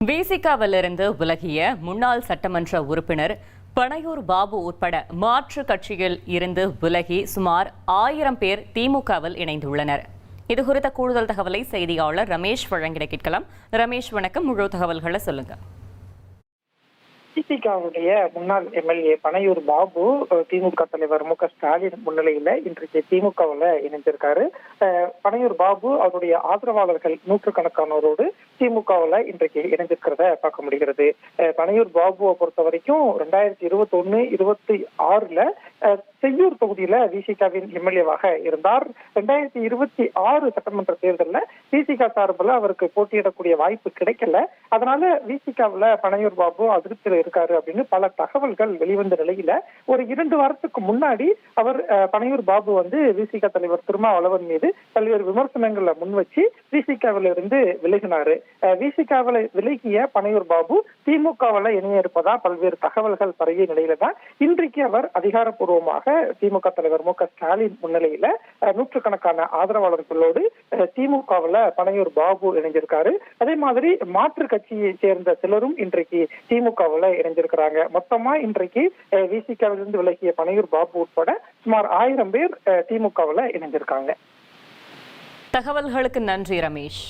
விசிகாவிலிருந்து விலகிய முன்னாள் சட்டமன்ற உறுப்பினர் பனையூர் பாபு உட்பட மாற்று கட்சியில் இருந்து விலகி சுமார் 1000 பேர் திமுகவில் இணைந்துள்ளனர். இதுகுறித்த கூடுதல் தகவலை செய்தியாளர் ரமேஷ் வழங்கிட கேட்கலாம். ரமேஷ், வணக்கம். முழு தகவல்களை சொல்லுங்க. திமுகவுடைய முன்னாள் எம்எல்ஏ பனையூர் பாபு திமுக தலைவர் மு க ஸ்டாலின் முன்னிலையில இன்றைக்கு திமுகவில் இணைஞ்சிருக்காரு. பனையூர் பாபு அவருடைய ஆதரவாளர்கள் நூற்றுக்கணக்கானோரோடு திமுகவில் இன்றைக்கு இணைஞ்சிருக்கிறத பார்க்க முடிகிறது. பனையூர் பாபுவை பொறுத்த வரைக்கும் 2021-26 செய்யூர் தொகுதியில விசிகாவின் எம்எல்ஏவாக இருந்தார். 2026 சட்டமன்ற தேர்தலில் விசிகா சார்பில் அவருக்கு போட்டியிடக்கூடிய வாய்ப்பு கிடைக்கல. அதனால விசிகாவில் பனையூர் பாபு அதிருப்தியில் இருக்காரு அப்படின்னு பல தகவல்கள் வெளிவந்த நிலையில ஒரு 2 வாரத்துக்கு முன்னாடி அவர் பனையூர் பாபு விசிகா தலைவர் திருமாவளவன் மீது பல்வேறு விமர்சனங்களை முன் வச்சு விசிகாவில இருந்து விலகினாரு. விசிகாவில விலகிய பனையூர் பாபு திமுகவில் இணைய இருப்பதா பல்வேறு தகவல்கள் பரவிய நிலையில தான் இன்றைக்கு அவர் அதிகாரப்பூர்வமாக திமுக தலைவர் மு க ஸ்டாலின் முன்னிலையில நூற்றுக்கணக்கான ஆதரவாளர்களோடு திமுகவில் பனையூர் பாபு இணைஞ்சிருக்காரு. அதே மாதிரி மாற்று கட்சியை சேர்ந்த சிலரும் இன்றைக்கு திமுகவில் இணைஞ்சிருக்கிறாங்க. மொத்தமா இன்றைக்கு விசிகாவிலிருந்து விலகிய பனையூர் பாபு உட்பட சுமார் 1000 பேர் திமுகவில் இணைஞ்சிருக்காங்க. தகவல்களுக்கு நன்றி ரமேஷ்.